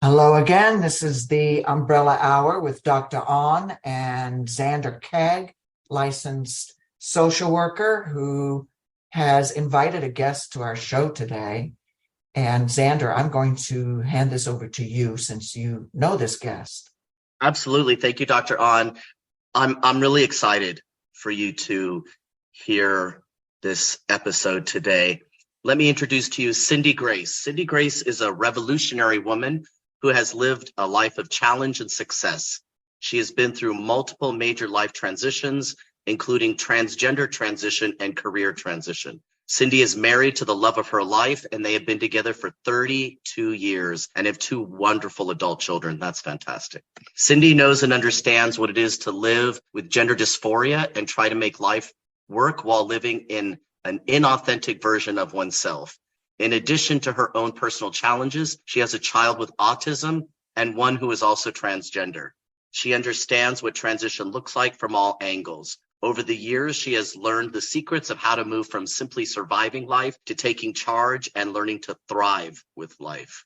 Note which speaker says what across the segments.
Speaker 1: Hello again. This is the Umbrella Hour with Dr. On and Zander Keig, licensed social worker who has invited a guest to our show today. And Zander, I'm going to hand this over to you since you know this guest.
Speaker 2: Absolutely. Thank you, Dr. On. I'm really excited for you to hear this episode today. Let me introduce to you Cindi Grace. Cindi Grace is a revolutionary woman who has lived a life of challenge and success. She has been through multiple major life transitions, including transgender transition and career transition. Cindi is married to the love of her life, and they have been together for 32 years and have two wonderful adult children. That's fantastic. Cindi knows and understands what it is to live with gender dysphoria and try to make life work while living in an inauthentic version of oneself. In addition to her own personal challenges, she has a child with autism and one who is also transgender. She understands what transition looks like from all angles. Over the years, she has learned the secrets of how to move from simply surviving life to taking charge and learning to thrive with life.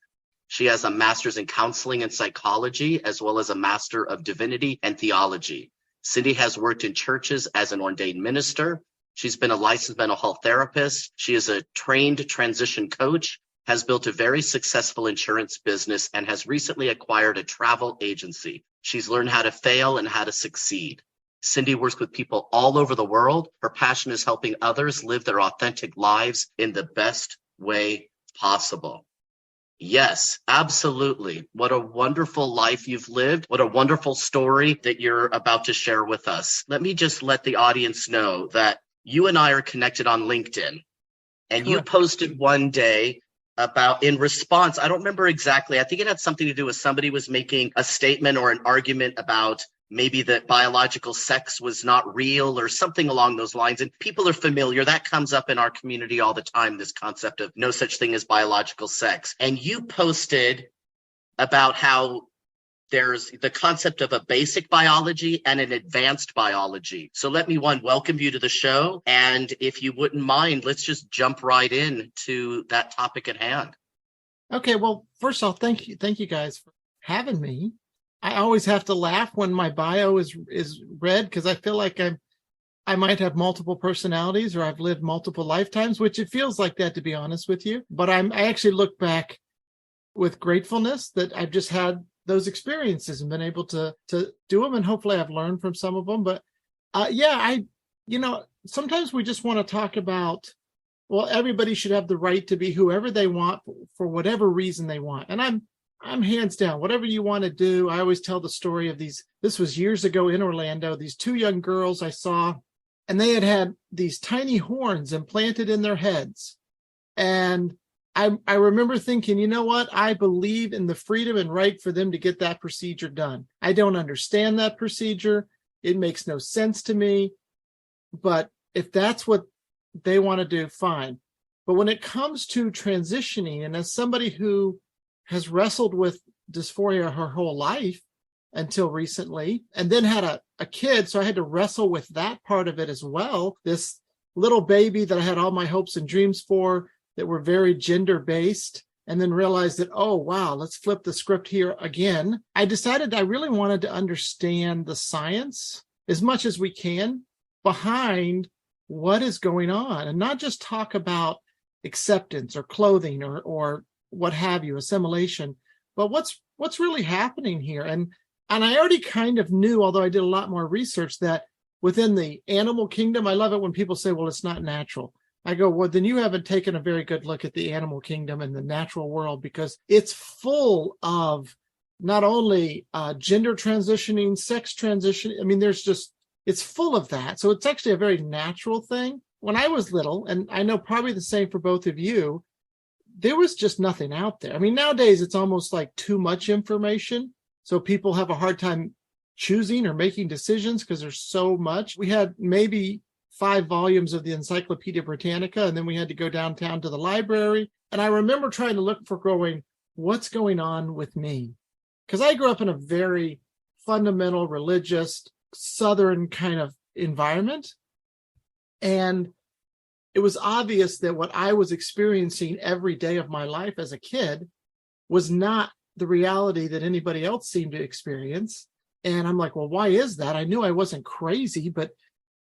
Speaker 2: She has a master's in counseling and psychology, as well as a master of divinity and theology. Cindi has worked in churches as an ordained minister. She's been a licensed mental health therapist. She is a trained transition coach, has built a very successful insurance business, and has recently acquired a travel agency. She's learned how to fail and how to succeed. Cindi works with people all over the world. Her passion is helping others live their authentic lives in the best way possible. Yes, absolutely. What a wonderful life you've lived. What a wonderful story that you're about to share with us. Let me just let the audience know that you and I are connected on LinkedIn. And you posted one day about, in response, I don't remember exactly. I think it had something to do with somebody was making a statement or an argument about maybe that biological sex was not real or something along those lines. And people are familiar. That comes up in our community all the time, this concept of no such thing as biological sex. And you posted about how there's the concept of a basic biology and an advanced biology. So let me, welcome you to the show. And if you wouldn't mind, let's just jump right in to that topic at hand.
Speaker 3: Okay, well, first of all, thank you guys for having me. I always have to laugh when my bio is read because I feel like I might have multiple personalities or I've lived multiple lifetimes, which it feels like that, to be honest with you. But I actually look back with gratefulness that I've just had those experiences and been able to do them, and hopefully I've learned from some of them. But sometimes we just want to talk about, well, everybody should have the right to be whoever they want for whatever reason they want. And I'm hands down, whatever you want to do. I always tell the story of this was years ago in Orlando, these two young girls I saw, and they had these tiny horns implanted in their heads. And I remember thinking, you know what? I believe in the freedom and right for them to get that procedure done. I don't understand that procedure. It makes no sense to me. But if that's what they want to do, fine. But when it comes to transitioning, and as somebody who has wrestled with dysphoria her whole life until recently, and then had a kid, so I had to wrestle with that part of it as well. This little baby that I had all my hopes and dreams for that were very gender-based, and then realized that, oh, wow, let's flip the script here again. I decided I really wanted to understand the science as much as we can behind what is going on, and not just talk about acceptance or clothing or what have you, assimilation, but what's really happening here. And I already kind of knew, although I did a lot more research, that within the animal kingdom, I love it when people say, well, it's not natural. I go, well, then you haven't taken a very good look at the animal kingdom and the natural world, because it's full of not only gender transitioning, sex transition. I mean, it's full of that. So it's actually a very natural thing. When I was little, and I know probably the same for both of you, there was just nothing out there. I mean, nowadays it's almost like too much information. So people have a hard time choosing or making decisions because there's so much. We had maybe 5 volumes of the Encyclopedia Britannica, and then we had to go downtown to the library. And I remember trying to look for what's going on with me? Because I grew up in a very fundamental, religious, Southern kind of environment. And it was obvious that what I was experiencing every day of my life as a kid was not the reality that anybody else seemed to experience. And I'm like, well, why is that? I knew I wasn't crazy, but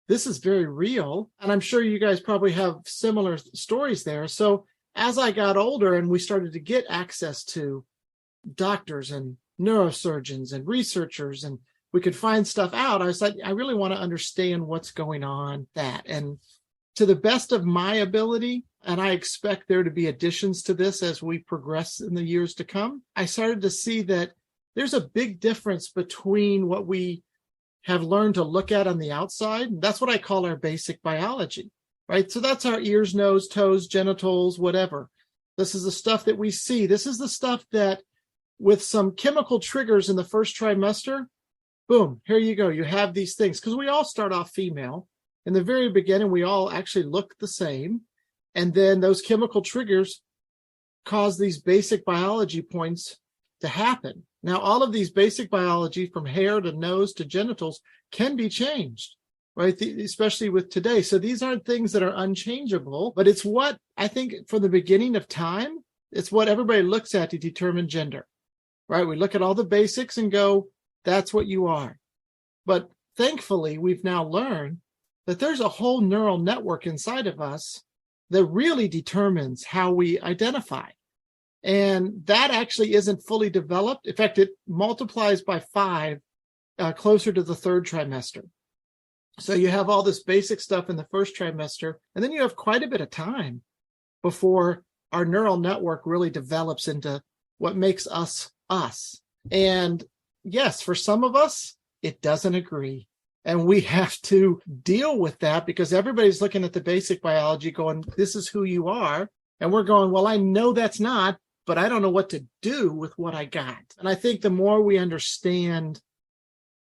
Speaker 3: this is very real. And I'm sure you guys probably have similar stories there. So as I got older and we started to get access to doctors and neurosurgeons and researchers, and we could find stuff out, I was like, I really want to understand what's going on that. And to the best of my ability, and I expect there to be additions to this as we progress in the years to come, I started to see that there's a big difference between what we have learned to look at on the outside. That's what I call our basic biology, right? So that's our ears, nose, toes, genitals, whatever. This is the stuff that we see. This is the stuff that with some chemical triggers in the first trimester, boom, here you go. You have these things because we all start off female. In the very beginning, we all actually look the same. And then those chemical triggers cause these basic biology points to happen. Now, all of these basic biology from hair to nose to genitals can be changed, right? Especially with today. So these aren't things that are unchangeable, but it's what I think from the beginning of time, it's what everybody looks at to determine gender, right? We look at all the basics and go, that's what you are. But thankfully, we've now learned that there's a whole neural network inside of us that really determines how we identify. And that actually isn't fully developed. In fact, it multiplies by 5 closer to the third trimester. So you have all this basic stuff in the first trimester, and then you have quite a bit of time before our neural network really develops into what makes us us. And yes, for some of us, it doesn't agree. And we have to deal with that because everybody's looking at the basic biology going, this is who you are. And we're going, well, I know that's not, but I don't know what to do with what I got. And I think the more we understand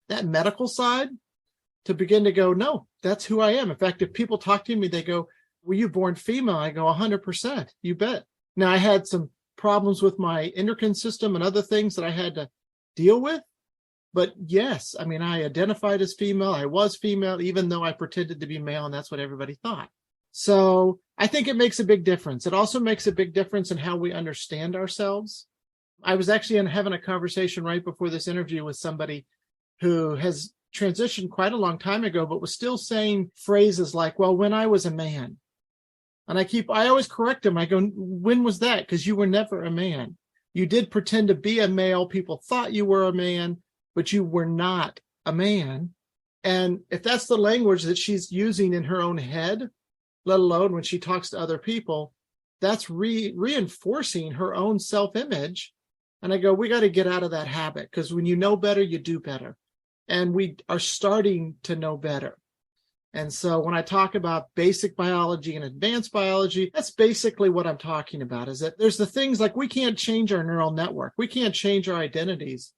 Speaker 3: that medical side, to begin to go, no, that's who I am. In fact, if people talk to me, they go, were you born female? I go, 100%, you bet. Now, I had some problems with my endocrine system and other things that I had to deal with. But yes, I mean, I identified as female. I was female, even though I pretended to be male, and that's what everybody thought. So I think it makes a big difference. It also makes a big difference in how we understand ourselves. I was actually having a conversation right before this interview with somebody who has transitioned quite a long time ago, but was still saying phrases like, well, when I was a man. And I always correct him. I go, when was that? Because you were never a man. You did pretend to be a male. People thought you were a man, but you were not a man. And if that's the language that she's using in her own head, let alone when she talks to other people, that's reinforcing her own self-image. And I go, we got to get out of that habit because when you know better, you do better. And we are starting to know better. And so when I talk about basic biology and advanced biology, that's basically what I'm talking about, is that there's the things like we can't change our neural network. We can't change our identities.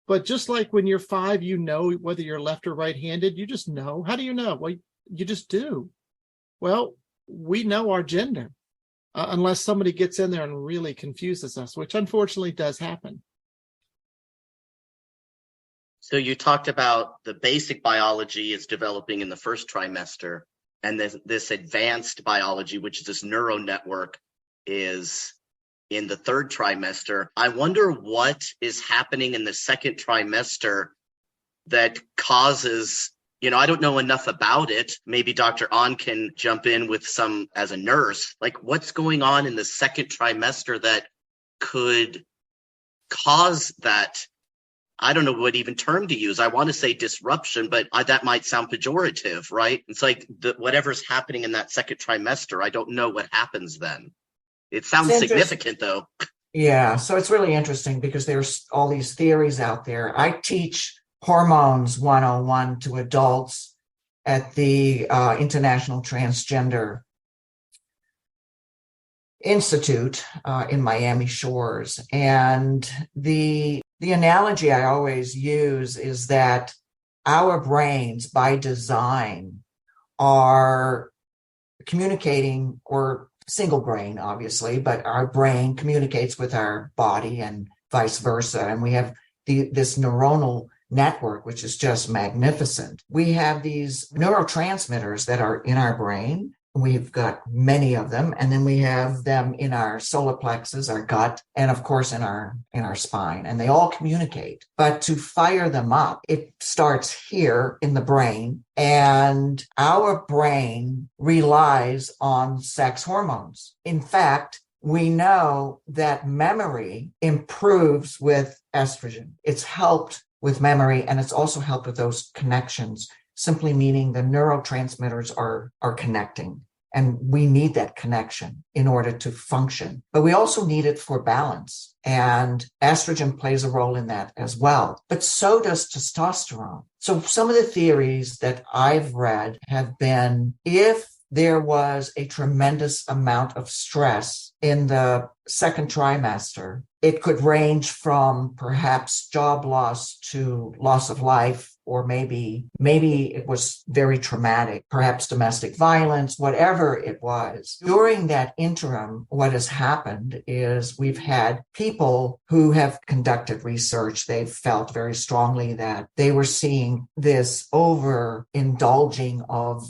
Speaker 3: But just like when you're 5, you know whether you're left or right-handed, you just know. How do you know? Well, you just do. Well, we know our gender, unless somebody gets in there and really confuses us, which unfortunately does happen.
Speaker 2: So you talked about the basic biology is developing in the first trimester, and this advanced biology, which is this neural network, is in the third trimester. I wonder what is happening in the second trimester that causes, I don't know enough about it. Maybe Dr. Ahn can jump in with some as a nurse, like what's going on in the second trimester that could cause that. I don't know what even term to use. I want to say disruption, but that might sound pejorative, right? It's like whatever's happening in that second trimester, I don't know what happens then. It sounds significant, though.
Speaker 1: Yeah, so it's really interesting because there's all these theories out there. I teach Hormones 101 to adults at the International Transgender Institute in Miami Shores. And the analogy I always use is that our brains by design are communicating, or single brain, obviously, but our brain communicates with our body and vice versa. And we have this neuronal network, which is just magnificent. We have these neurotransmitters that are in our brain We've got many of them, and then we have them in our solar plexus, our gut, and of course in our spine, and they all communicate. But to fire them up, it starts here in the brain, and our brain relies on sex hormones. In fact, we know that memory improves with estrogen. It's helped with memory, and it's also helped with those connections, simply meaning the neurotransmitters are connecting. And we need that connection in order to function. But we also need it for balance. And estrogen plays a role in that as well. But so does testosterone. So some of the theories that I've read have been, if there was a tremendous amount of stress in the second trimester, it could range from perhaps job loss to loss of life, or maybe it was very traumatic, perhaps domestic violence, whatever it was. During that interim, what has happened is we've had people who have conducted research. They've felt very strongly that they were seeing this overindulging of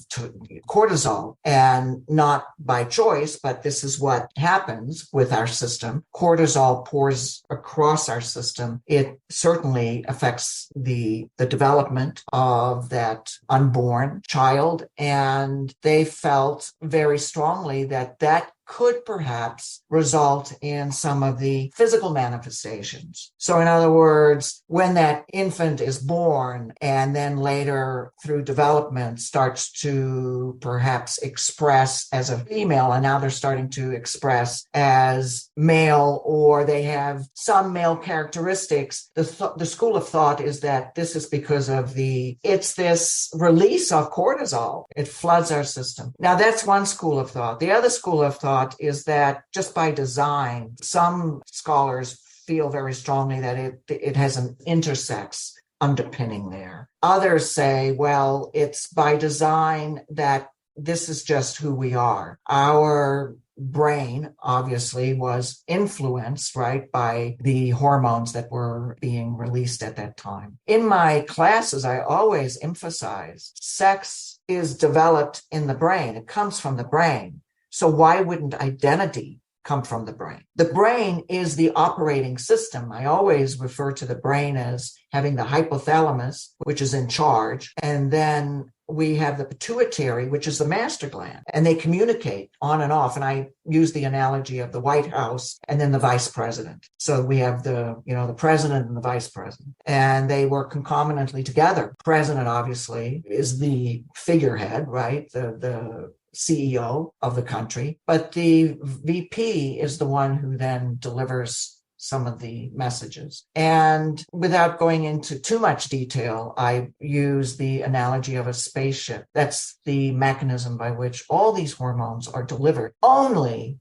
Speaker 1: cortisol, and not by choice, but this is what happens with our system. Cortisol pours across our system. It certainly affects the development of that unborn child, and they felt very strongly that could perhaps result in some of the physical manifestations. So in other words, when that infant is born and then later through development starts to perhaps express as a female, and now they're starting to express as male, or they have some male characteristics, the school of thought is that this is because of it's this release of cortisol. It floods our system. Now that's one school of thought. The other school of thought is that just by design, some scholars feel very strongly that it has an intersex underpinning there. Others say, well, it's by design that this is just who we are. Our brain obviously was influenced, right, by the hormones that were being released at that time. In my classes, I always emphasize sex is developed in the brain. It comes from the brain. So why wouldn't identity come from the brain? The brain is the operating system. I always refer to the brain as having the hypothalamus, which is in charge, and then we have the pituitary, which is the master gland, and they communicate on and off. And I use the analogy of the White House and then the vice president. So we have the president and the vice president, and they work concomitantly together. President obviously is the figurehead, right? The CEO of the country, but the VP is the one who then delivers some of the messages. And without going into too much detail, I use the analogy of a spaceship. That's the mechanism by which all these hormones are delivered only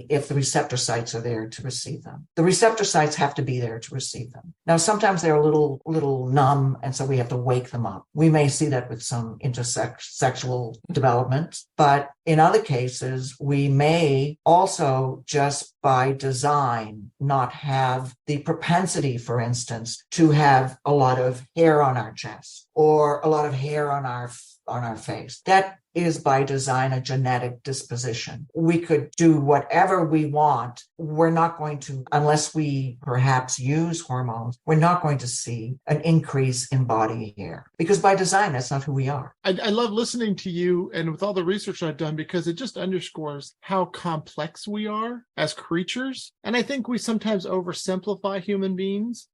Speaker 1: if the receptor sites are there to receive them. The receptor sites have to be there to receive them. Now, sometimes they're a little numb, and so we have to wake them up. We may see that with some intersexual development, but in other cases, we may also just by design not have the propensity, for instance, to have a lot of hair on our chest or a lot of hair on our face. That is by design a genetic disposition. We could do whatever we want. We're not going to, unless we perhaps use hormones, we're not going to see an increase in body hair, because by design, that's not who we are.
Speaker 3: I love listening to you and with all the research I've done, because it just underscores how complex we are as creatures. And I think we sometimes oversimplify human beings.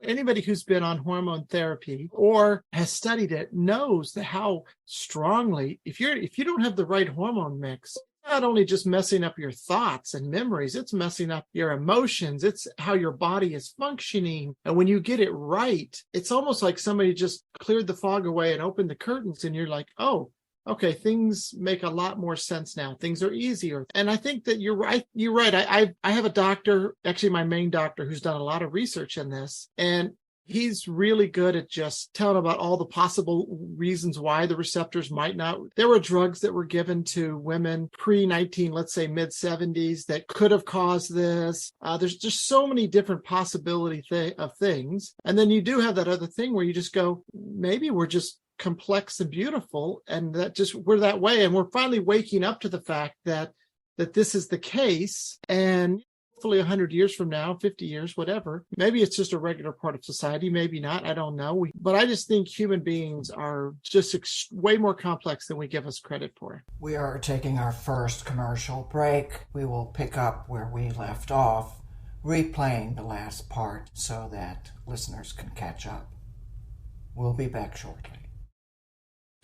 Speaker 3: Anybody who's been on hormone therapy or has studied it knows that how strongly, if you don't have the right hormone mix, not only just messing up your thoughts and memories, it's messing up your emotions. It's how your body is functioning. And when you get it right, it's almost like somebody just cleared the fog away and opened the curtains, and you're like, oh, okay, things make a lot more sense now. Things are easier. And I think that you're right. You're right. I have a doctor, actually my main doctor, who's done a lot of research in this. And he's really good at just telling about all the possible reasons why the receptors might not. There were drugs that were given to women let's say mid-70s, that could have caused this. There's just so many different possibility of things. And then you do have that other thing where you just go, maybe we're just complex and beautiful, and that just we're that way. And we're finally waking up to the fact that this is the case. And hopefully 100 years from now, 50 years, whatever, maybe it's just a regular part of society, maybe not, I don't know. But I just think human beings are just way more complex than we give us credit for.
Speaker 1: We are taking our first commercial break. We will pick up where we left off, replaying the last part so that listeners can catch up. We'll be back shortly.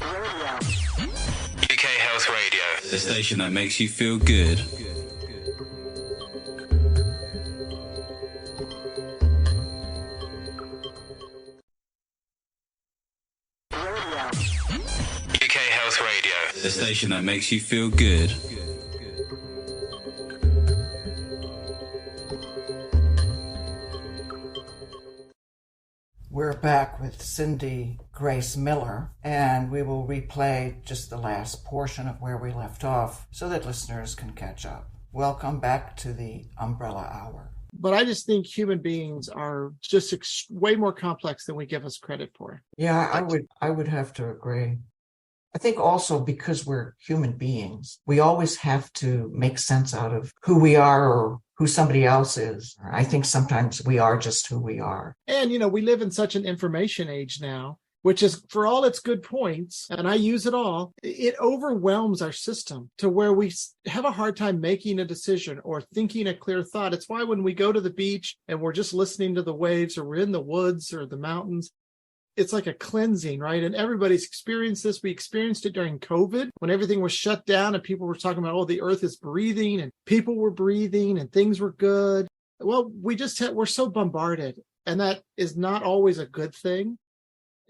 Speaker 4: UK Health Radio, the station that makes you feel good. UK Health Radio, the station that makes you feel good.
Speaker 1: We're back with Cindi Grace Miller, and we will replay just the last portion of where we left off so that listeners can catch up. Welcome back to the Umbrella Hour.
Speaker 3: But I just think human beings are just way more complex than we give us credit for.
Speaker 1: Yeah, I would have to agree. I think also because we're human beings, we always have to make sense out of who we are or who somebody else is. I think sometimes we are just who we are.
Speaker 3: And, we live in such an information age now, which is, for all its good points, and I use it all, it overwhelms our system to where we have a hard time making a decision or thinking a clear thought. It's why when we go to the beach and we're just listening to the waves, or we're in the woods or the mountains, it's like a cleansing, right? And everybody's experienced this. We experienced it during COVID when everything was shut down and people were talking about, the earth is breathing and people were breathing and things were good. Well, we're so bombarded, and that is not always a good thing.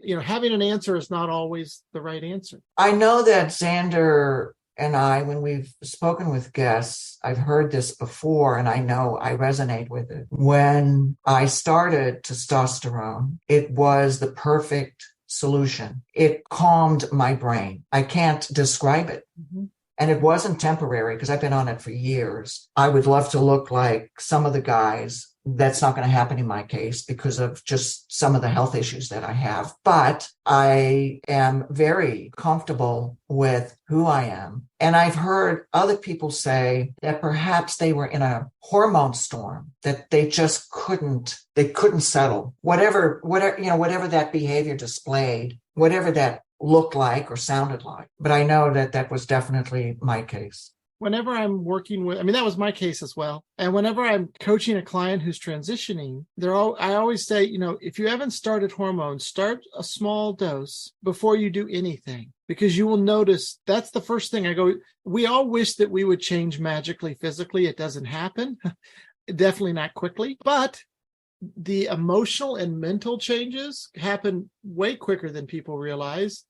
Speaker 3: Having an answer is not always the right answer.
Speaker 1: I know that Zander and I, when we've spoken with guests, I've heard this before, and I know I resonate with it. When I started testosterone, it was the perfect solution. It calmed my brain. I can't describe it. Mm-hmm. And it wasn't temporary because I've been on it for years. I would love to look like some of the guys. That's not going to happen in my case because of just some of the health issues that I have. But I am very comfortable with who I am. And I've heard other people say that perhaps they were in a hormone storm, that they just couldn't settle. Whatever that behavior displayed, whatever that looked like or sounded like. But I know that was definitely my case.
Speaker 3: Whenever I'm working with, that was my case as well. And whenever I'm coaching a client who's transitioning, I always say, if you haven't started hormones, start a small dose before you do anything, because you will notice that's the first thing I go. We all wish that we would change magically, physically. It doesn't happen, definitely not quickly, but the emotional and mental changes happen way quicker than people realize.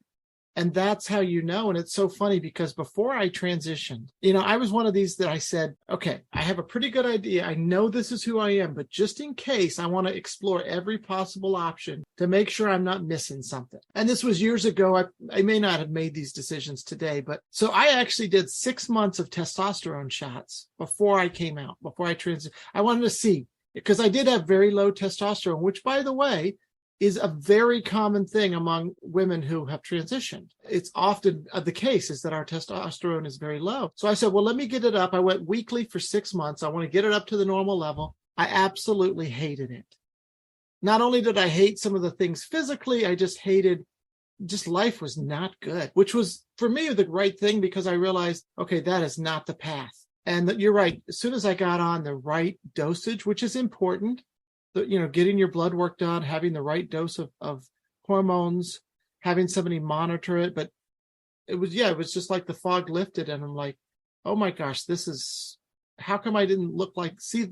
Speaker 3: And that's how you know. And it's so funny because before I transitioned, I was one of these that I said, okay, I have a pretty good idea. I know this is who I am, but just in case, I want to explore every possible option to make sure I'm not missing something. And this was years ago. I may not have made these decisions today, but so I actually did 6 months of testosterone shots before I came out, before I transitioned. I wanted to see, because I did have very low testosterone, which, by the way, is a very common thing among women who have transitioned. It's often the case is that our testosterone is very low. So I said, well, let me get it up. I went weekly for 6 months. I want to get it up to the normal level. I absolutely hated it. Not only did I hate some of the things physically, I just hated, life was not good, which was for me the right thing, because I realized, okay, that is not the path. And that you're right. As soon as I got on the right dosage, which is important, getting your blood work done, having the right dose of hormones, having somebody monitor it. But it was just like the fog lifted, and I'm like, oh my gosh, how come I didn't look like, see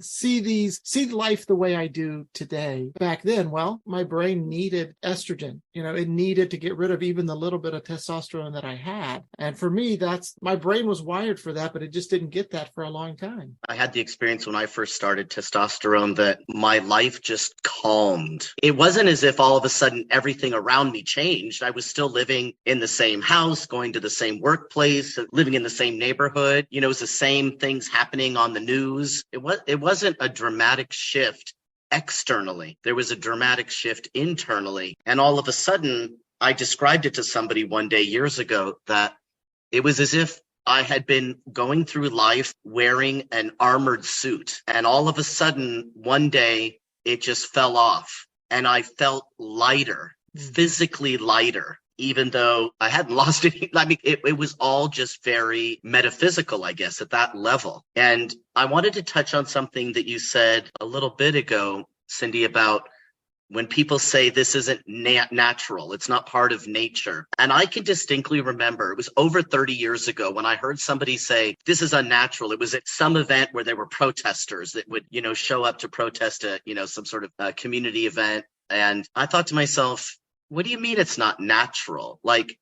Speaker 3: life the way I do today? Back then, well, my brain needed estrogen. It needed to get rid of even the little bit of testosterone that I had. And for me, my brain was wired for that, but it just didn't get that for a long time.
Speaker 2: I had the experience when I first started testosterone that my life just calmed. It wasn't as if all of a sudden everything around me changed. I was still living in the same house, going to the same workplace, living in the same neighborhood. It was the same things happening on the news. It wasn't a dramatic shift externally. There was a dramatic shift internally. And all of a sudden, I described it to somebody one day years ago that it was as if I had been going through life wearing an armored suit. And all of a sudden, one day, it just fell off. And I felt lighter, physically lighter, even though I hadn't lost any. I mean, it was all just very metaphysical, I guess, at that level. And I wanted to touch on something that you said a little bit ago, Cindi, about when people say this isn't natural, it's not part of nature. And I can distinctly remember it was over 30 years ago when I heard somebody say this is unnatural. It was at some event where there were protesters that would, show up to protest some sort of community event. And I thought to myself, what do you mean it's not natural? Like,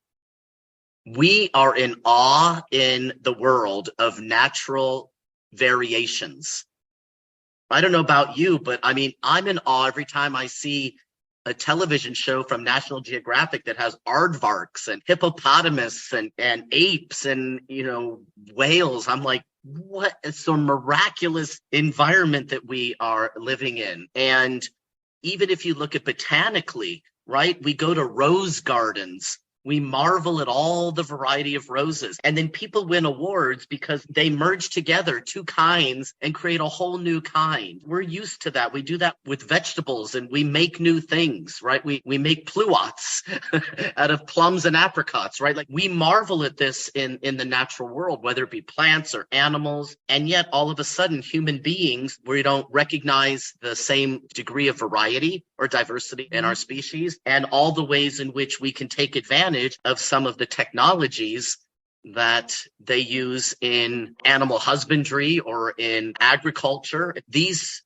Speaker 2: we are in awe in the world of natural variations. I don't know about you, but I mean, I'm in awe every time I see a television show from National Geographic that has aardvarks and hippopotamus and apes and, whales. I'm like, what? It's a miraculous environment that we are living in. And even if you look at botanically, right, we go to rose gardens. We marvel at all the variety of roses. And then people win awards because they merge together two kinds and create a whole new kind. We're used to that. We do that with vegetables and we make new things, right? We make pluots out of plums and apricots, right? Like, we marvel at this in the natural world, whether it be plants or animals. And yet all of a sudden, human beings, we don't recognize the same degree of variety or diversity in our species and all the ways in which we can take advantage of some of the technologies that they use in animal husbandry or in agriculture. These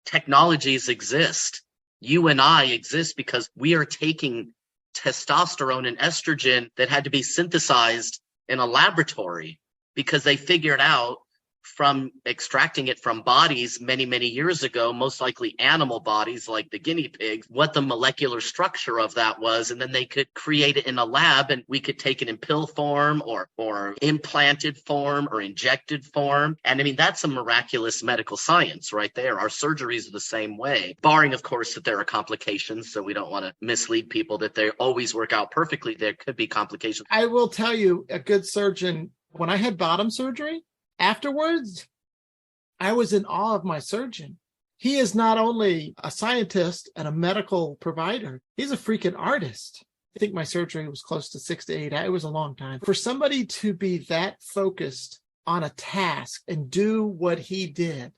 Speaker 2: technologies exist. You and I exist because we are taking testosterone and estrogen that had to be synthesized in a laboratory because they figured out from extracting it from bodies many, many years ago, most likely animal bodies like the guinea pigs, what the molecular structure of that was. And then they could create it in a lab and we could take it in pill form or implanted form or injected form. And I mean, that's a miraculous medical science right there. Our surgeries are the same way, barring, of course, that there are complications. So we don't want to mislead people that they always work out perfectly. There could be complications.
Speaker 3: I will tell you, a good surgeon, when I had bottom surgery, afterwards, I was in awe of my surgeon. He is not only a scientist and a medical provider, he's a freaking artist. I think my surgery was close to 6 to 8. It was a long time. For somebody to be that focused on a task and do what he did,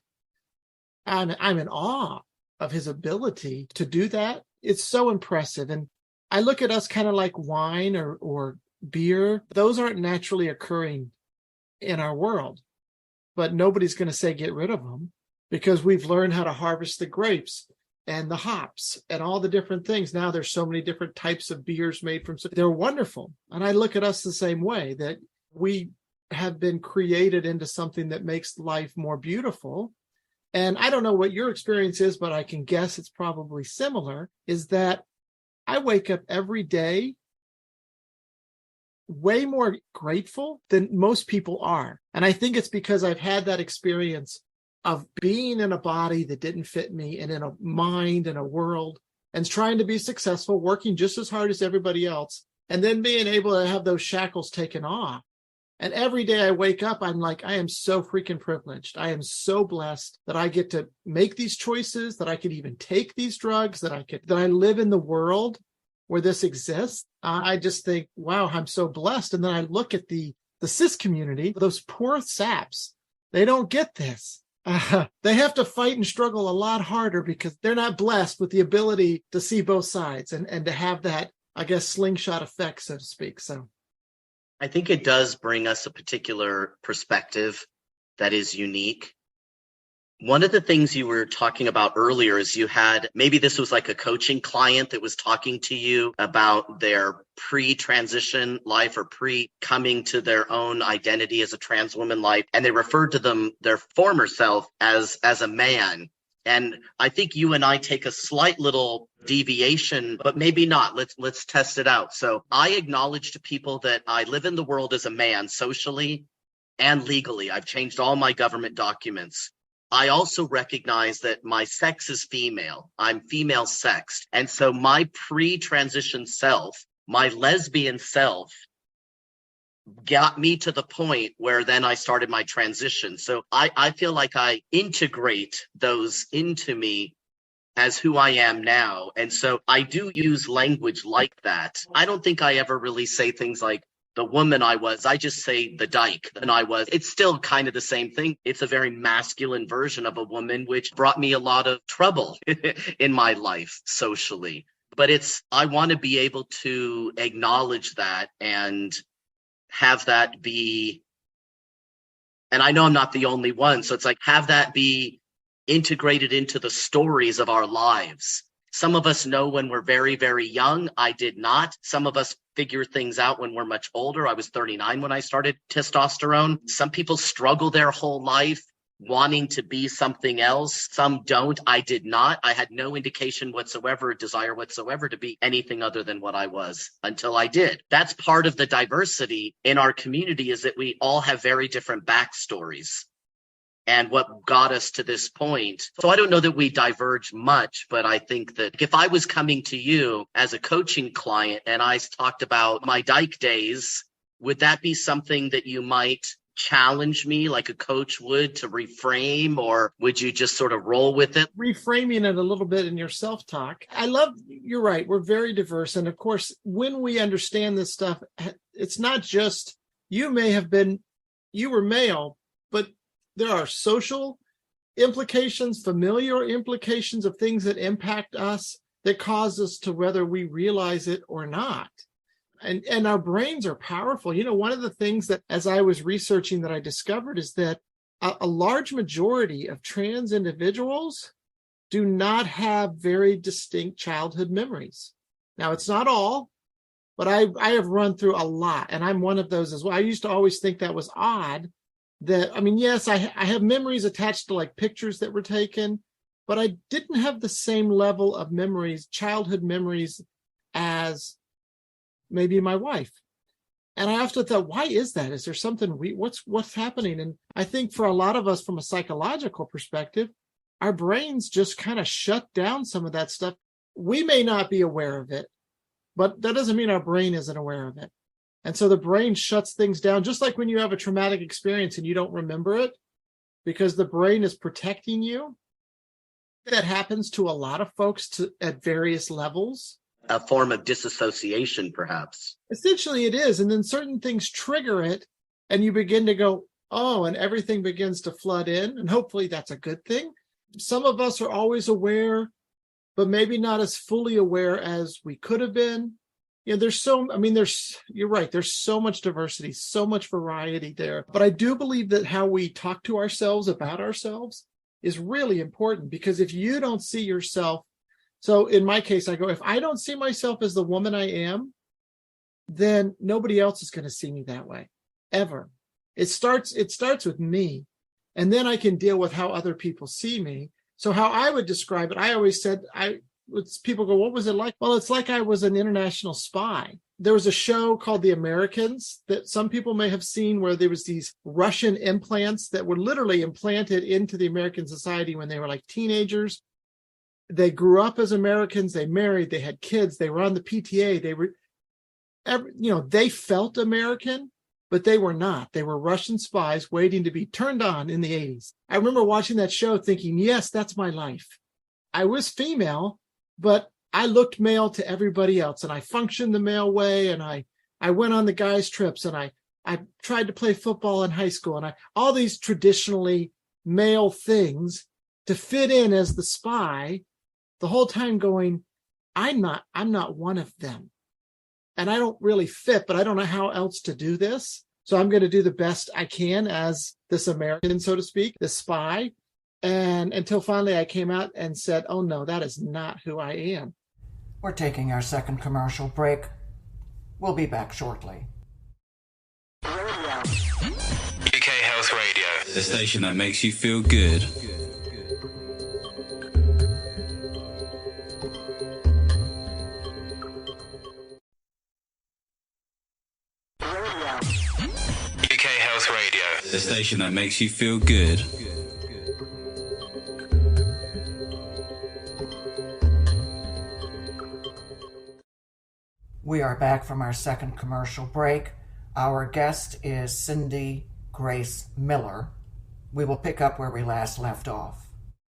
Speaker 3: I'm in awe of his ability to do that. It's so impressive. And I look at us kind of like wine or beer. Those aren't naturally occurring in our world. But nobody's going to say get rid of them because we've learned how to harvest the grapes and the hops and all the different things. Now there's so many different types of beers made from, they're wonderful. And I look at us the same way, that we have been created into something that makes life more beautiful. And I don't know what your experience is, but I can guess it's probably similar, is that I wake up every day way more grateful than most people are. And I think it's because I've had that experience of being in a body that didn't fit me and in a mind and a world and trying to be successful, working just as hard as everybody else, and then being able to have those shackles taken off. And every day I wake up, I'm like, I am so freaking privileged. I am so blessed that I get to make these choices, that I could even take these drugs, that I live in the world where this exists. I just think, wow, I'm so blessed. And then I look at the cis community, those poor saps, they don't get this. They have to fight and struggle a lot harder because they're not blessed with the ability to see both sides and to have that, I guess, slingshot effect, so to speak. So
Speaker 2: I think it does bring us a particular perspective that is unique. One of the things you were talking about earlier is you had, maybe this was like a coaching client that was talking to you about their pre-transition life or pre-coming to their own identity as a trans woman life. And they referred to their former self as a man. And I think you and I take a slight little deviation, but maybe not. Let's test it out. So I acknowledge to people that I live in the world as a man socially and legally. I've changed all my government documents. I also recognize that my sex is female. I'm female sexed. And so my pre-transition self my lesbian self got me to the point where then I started my transition. So I feel like I integrate those into me as who I am now. And so I do use language like that. I don't think I ever really say things like the woman I was. I just say the dyke and I was. It's still kind of the same thing. It's a very masculine version of a woman, which brought me a lot of trouble in my life socially. But I want to be able to acknowledge that and have that be, and I know I'm not the only one. So it's like, have that be integrated into the stories of our lives. Some of us know when we're very, very young. I did not. Some of us figure things out when we're much older. I was 39 when I started testosterone. Some people struggle their whole life wanting to be something else. Some don't. I did not. I had no indication whatsoever, desire whatsoever to be anything other than what I was until I did. That's part of the diversity in our community, is that we all have very different backstories and what got us to this point. So I don't know that we diverge much, but I think that if I was coming to you as a coaching client and I talked about my dyke days, would that be something that you might challenge me like a coach would to reframe, or would you just sort of roll with it?
Speaker 3: Reframing it a little bit in your self-talk. You're right. We're very diverse. And of course, when we understand this stuff, it's not just you were male, but there are social implications, familiar implications of things that impact us that cause us to, whether we realize it or not. And our brains are powerful. One of the things that, as I was researching, that I discovered is that a large majority of trans individuals do not have very distinct childhood memories. Now, it's not all, but I have run through a lot, and I'm one of those as well. I used to always think that was odd. Yes, I have memories attached to like pictures that were taken, but I didn't have the same level of memories, childhood memories, as maybe my wife. And I often thought, why is that? Is there something what's happening? And I think for a lot of us, from a psychological perspective, our brains just kind of shut down some of that stuff. We may not be aware of it, but that doesn't mean our brain isn't aware of it. And so the brain shuts things down, just like when you have a traumatic experience and you don't remember it because the brain is protecting you. That happens to a lot of folks at various levels.
Speaker 2: A form of disassociation, perhaps.
Speaker 3: Essentially it is. And then certain things trigger it and you begin to go, oh, and everything begins to flood in. And hopefully that's a good thing. Some of us are always aware, but maybe not as fully aware as we could have been. You're right. There's so much diversity, so much variety there. But I do believe that how we talk to ourselves about ourselves is really important, because if you don't see yourself, so in my case, I go, if I don't see myself as the woman I am, then nobody else is going to see me that way, ever. It starts with me, and then I can deal with how other people see me. So how I would describe it, I always said, people go, what was it like? Well, it's like I was an international spy. There was a show called The Americans that some people may have seen, where there was these Russian implants that were literally implanted into the American society when they were like teenagers. They grew up as Americans, they married, they had kids, they were on the PTA, they felt American, but they were not. They were Russian spies waiting to be turned on in the 80s. I remember watching that show thinking, yes, that's my life. I was female, but I looked male to everybody else, and I functioned the male way, and I went on the guys' trips, and I tried to play football in high school, and all these traditionally male things to fit in as the spy, the whole time going, I'm not one of them. And I don't really fit, but I don't know how else to do this. So I'm going to do the best I can as this American, so to speak, this spy. And until finally I came out and said, oh no, that is not who I am.
Speaker 1: We're taking our second commercial break. We'll be back shortly.
Speaker 4: UK Health Radio, the station that makes you feel good. UK Health Radio, the station that makes you feel good.
Speaker 1: We are back from our second commercial break. Our guest is Cindi Grace Miller. We will pick up where we last left off.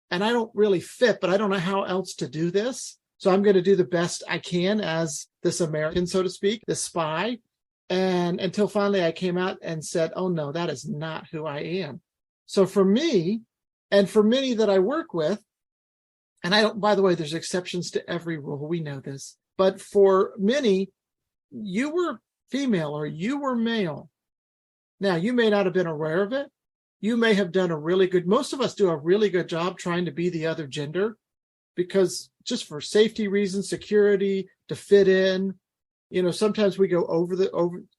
Speaker 3: And I don't really fit, but I don't know how else to do this. So I'm going to do the best I can as this American, so to speak, this spy. And until finally I came out and said, oh no, that is not who I am. So for me, and for many that I work with, and I don't, by the way, there's exceptions to every rule. We know this. But for many, you were female or you were male. Now, you may not have been aware of it. You may have done most of us do a really good job trying to be the other gender because just for safety reasons, security, to fit in, sometimes we go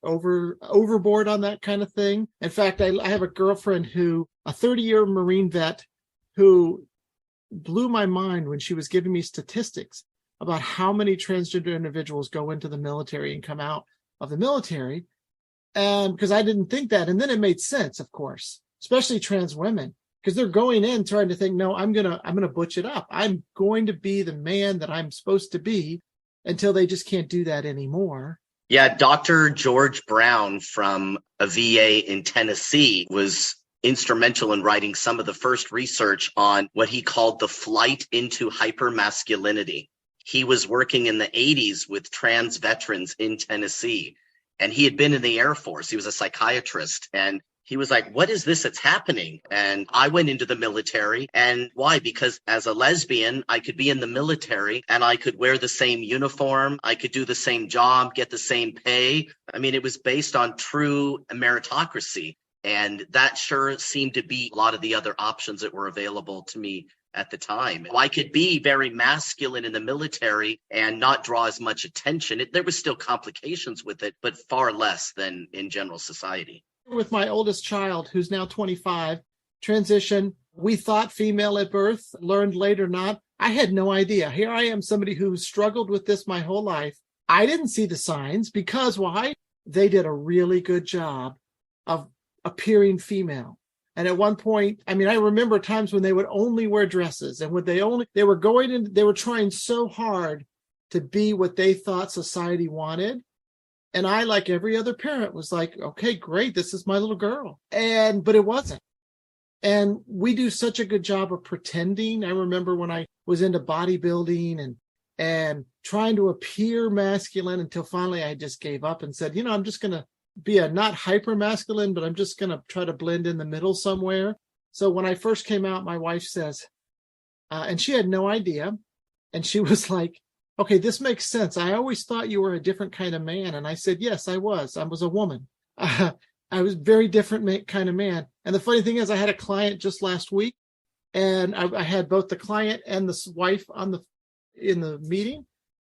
Speaker 3: overboard on that kind of thing. In fact, I have a girlfriend a 30-year Marine vet who blew my mind when she was giving me statistics about how many transgender individuals go into the military and come out of the military. And because I didn't think that. And then it made sense, of course, especially trans women, because they're going in trying to think, no, I'm gonna butch it up. I'm going to be the man that I'm supposed to be until they just can't do that anymore.
Speaker 2: Yeah, Dr. George Brown from a VA in Tennessee was instrumental in writing some of the first research on what he called the flight into hypermasculinity. He was working in the 80s with trans veterans in Tennessee, and he had been in the Air Force. He was a psychiatrist, and he was like, what is this that's happening? And I went into the military. And why? Because as a lesbian, I could be in the military and I could wear the same uniform. I could do the same job, get the same pay. I mean, it was based on true meritocracy. And that sure seemed to be a lot of the other options that were available to me at the time. I could be very masculine in the military and not draw as much attention. There was still complications with it, but far less than in general society.
Speaker 3: With my oldest child, who's now 25, transition, we thought female at birth, learned later not. I had no idea. Here I am, somebody who struggled with this my whole life. I didn't see the signs because why? They did a really good job of appearing female. And at one point, I remember times when they would only wear dresses and they were trying so hard to be what they thought society wanted. And I, like every other parent, was like, okay, great, this is my little girl. But it wasn't. And we do such a good job of pretending. I remember when I was into bodybuilding and trying to appear masculine until finally I just gave up and said, I'm just going to be a not hyper masculine, but I'm just going to try to blend in the middle somewhere. So when I first came out, my wife says, and she had no idea. And she was like, okay, this makes sense. I always thought you were a different kind of man. And I said, yes, I was. I was a woman. I was a very different kind of man. And the funny thing is, I had a client just last week, and I had both the client and the wife in the meeting.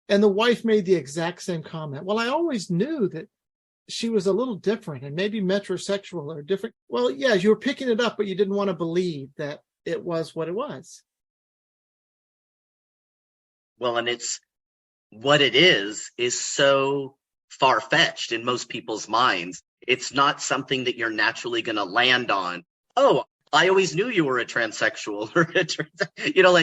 Speaker 3: And the wife made the exact same comment. Well, I always knew that she was a little different and maybe metrosexual or different. Well, yeah, you were picking it up, but you didn't want to believe that it was what it was.
Speaker 2: Well, and what it is so far-fetched in most people's minds. It's not something that you're naturally going to land on. Oh, I always knew you were a transsexual, or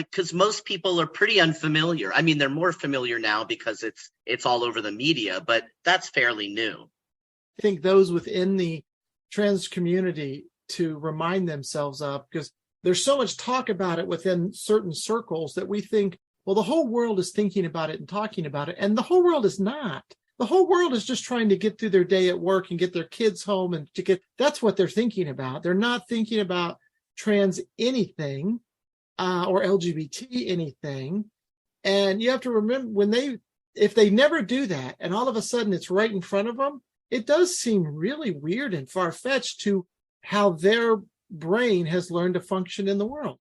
Speaker 2: because most people are pretty unfamiliar. I mean, they're more familiar now because it's all over the media, but that's fairly new.
Speaker 3: I think those within the trans community to remind themselves of, because there's so much talk about it within certain circles that we think, well, the whole world is thinking about it and talking about it. And the whole world is not. The whole world is just trying to get through their day at work and get their kids home and that's what they're thinking about. They're not thinking about trans anything or LGBT anything. And you have to remember if they never do that and all of a sudden it's right in front of them, it does seem really weird and far-fetched to how their brain has learned to function in the world.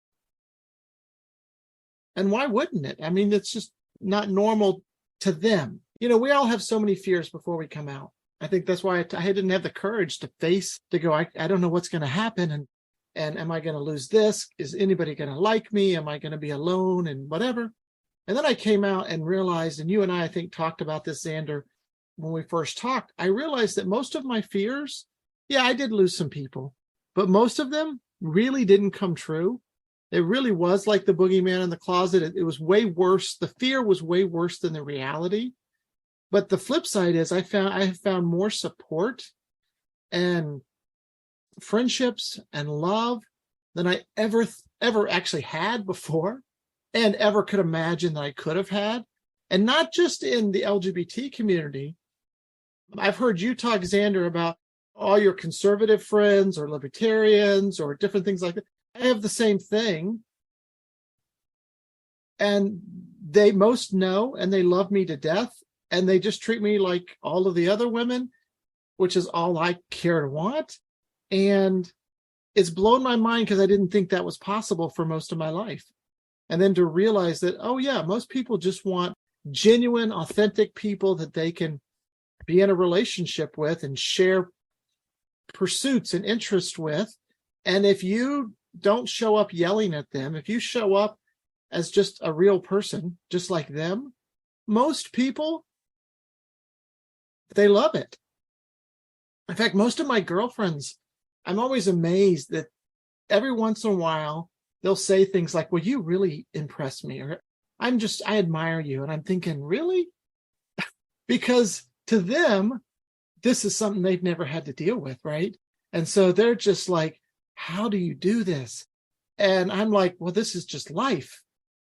Speaker 3: And why wouldn't it? I mean, it's just not normal to them. We all have so many fears before we come out. I think that's why I didn't have the courage to go, I don't know what's going to happen. And am I going to lose this? Is anybody going to like me? Am I going to be alone and whatever? And then I came out and realized, and you and I think, talked about this, Zander, when we first talked, I realized that most of my fears, yeah, I did lose some people, but most of them really didn't come true. It really was like the boogeyman in the closet. It was way worse. The fear was way worse than the reality. But the flip side is I have found more support and friendships and love than I ever actually had before, and ever could imagine that I could have had. And not just in the LGBT community. I've heard you talk, Zander, about all your conservative friends or libertarians or different things like that. I have the same thing. And they most know, and they love me to death. And they just treat me like all of the other women, which is all I care to want. And it's blown my mind because I didn't think that was possible for most of my life. And then to realize that, oh yeah, most people just want genuine, authentic people that they can be in a relationship with and share pursuits and interests with. And if you don't show up yelling at them, if you show up as just a real person, just like them, most people, they love it. In fact, most of my girlfriends, I'm always amazed that every once in a while, they'll say things like, well, you really impress me, or I admire you. And I'm thinking, really? Because to them, this is something they've never had to deal with, right? And so they're just like, how do you do this? And I'm like, well, this is just life.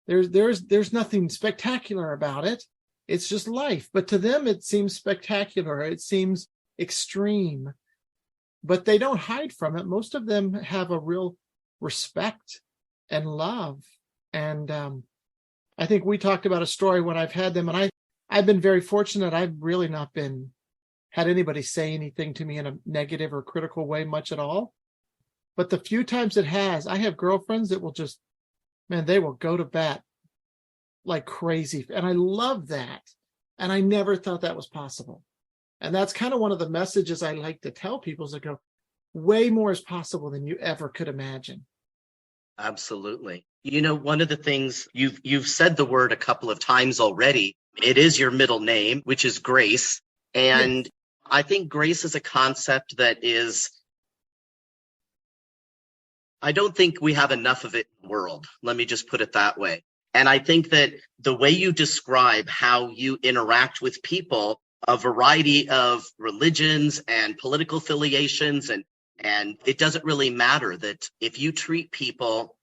Speaker 3: There's nothing spectacular about it. It's just life. But to them, it seems spectacular. It seems extreme. But they don't hide from it. Most of them have a real respect and love. And I think we talked about a story when I've had them, and I've been very fortunate. I've really not had anybody say anything to me in a negative or critical way much at all. But the few times it has, I have girlfriends that will just, man, they will go to bat like crazy. And I love that. And I never thought that was possible. And that's kind of one of the messages I like to tell people, is to go, way more is possible than you ever could imagine.
Speaker 2: Absolutely. You know, one of the things you've said the word a couple of times already. It is your middle name, which is Grace. And yes. I think grace is a concept that I don't think we have enough of it in the world. Let me just put it that way. And I think that the way you describe how you interact with people, a variety of religions and political affiliations, and it doesn't really matter, that if you treat people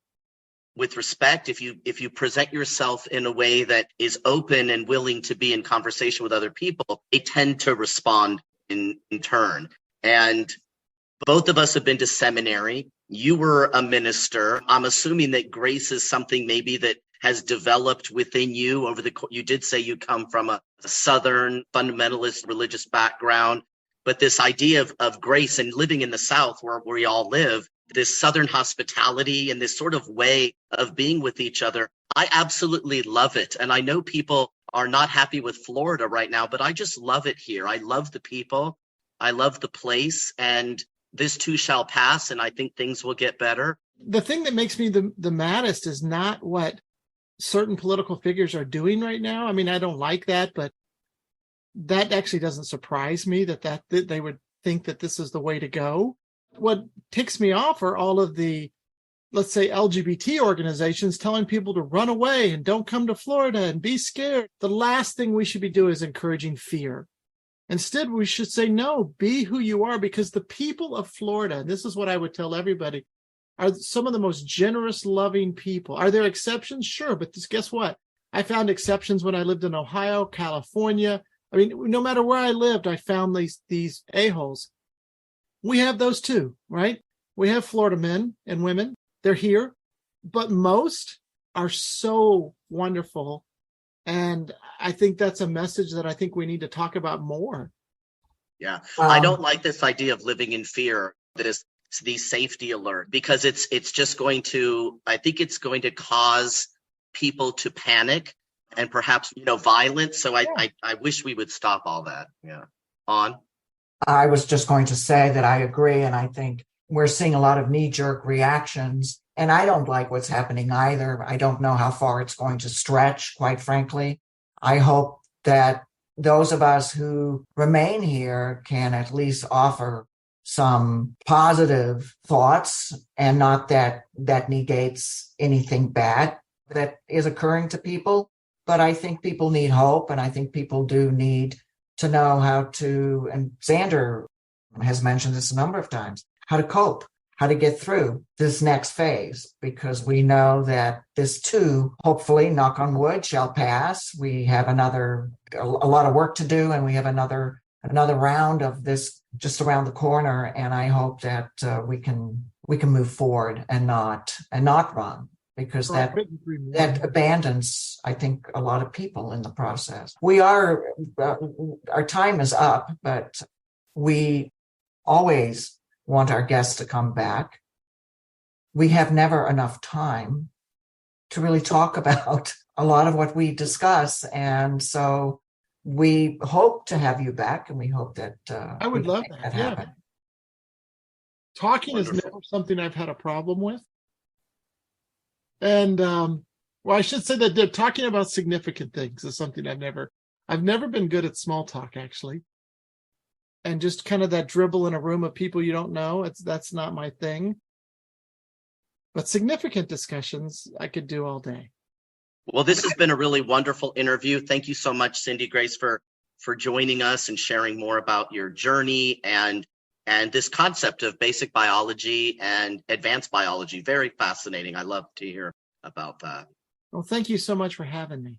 Speaker 2: with respect, if you present yourself in a way that is open and willing to be in conversation with other people, they tend to respond in turn. And both of us have been to seminary. You were a minister. I'm assuming that grace is something maybe that has developed within you you did say you come from a Southern fundamentalist religious background, but this idea of grace and living in the South where we all live, this Southern hospitality and this sort of way of being with each other, I absolutely love it. And I know people are not happy with Florida right now, but I just love it here. I love the people. I love the place, and this too shall pass. And I think things will get better.
Speaker 3: The thing that makes me the maddest is not what certain political figures are doing right now. I mean, I don't like that, but that actually doesn't surprise me that they would think that this is the way to go. What ticks me off are all of the, let's say, LGBT organizations telling people to run away and don't come to Florida and be scared. The last thing we should be doing is encouraging fear. Instead, we should say, no, be who you are, because the people of Florida, and this is what I would tell everybody, are some of the most generous, loving people. Are there exceptions? Sure, but guess what? I found exceptions when I lived in Ohio, California. I mean, no matter where I lived, I found these a-holes. We have those too, right? We have Florida men and women. They're here, but most are so wonderful. And I think that's a message that I think we need to talk about more.
Speaker 2: Yeah. I don't like this idea of living in fear, that is the safety alert, because it's just going to, I think it's going to cause people to panic and perhaps, violence. So I wish we would stop all that. Yeah. On.
Speaker 1: I was just going to say that I agree. And I think we're seeing a lot of knee-jerk reactions. And I don't like what's happening either. I don't know how far it's going to stretch, quite frankly. I hope that those of us who remain here can at least offer some positive thoughts, and not that negates anything bad that is occurring to people. But I think people need hope, and I think people do need to know how to, and Zander has mentioned this a number of times, how to cope, how to get through this next phase, because we know that this too, hopefully, knock on wood, shall pass. We have a lot of work to do, and we have another round of this just around the corner. And I hope that we can move forward and not run, because that abandons, I think, a lot of people in the process. Our time is up, but we always want our guests to come back. We have never enough time to really talk about a lot of what we discuss. And so we hope to have you back, and we hope that
Speaker 3: I would love that happen. Talking Wonderful. Is never something I've had a problem with. And I should say that talking about significant things is something I've never been good at small talk, actually. And just kind of that dribble in a room of people you don't know, that's not my thing. But significant discussions I could do all day.
Speaker 2: Well, this has been a really wonderful interview. Thank you so much, Cindi Grace, for joining us and sharing more about your journey and this concept of basic biology and advanced biology. Very fascinating. I love to hear about that.
Speaker 3: Well, thank you so much for having me.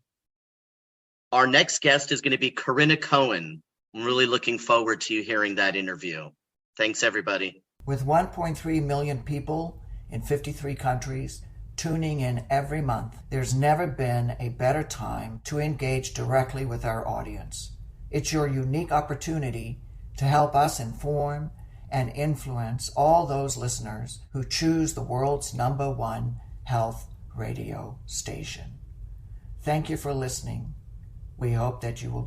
Speaker 2: Our next guest is going to be Corinna Cohen. I'm really looking forward to you hearing that interview. Thanks, everybody.
Speaker 1: With 1.3 million people in 53 countries tuning in every month, there's never been a better time to engage directly with our audience. It's your unique opportunity to help us inform and influence all those listeners who choose the world's #1 health radio station. Thank you for listening. We hope that you will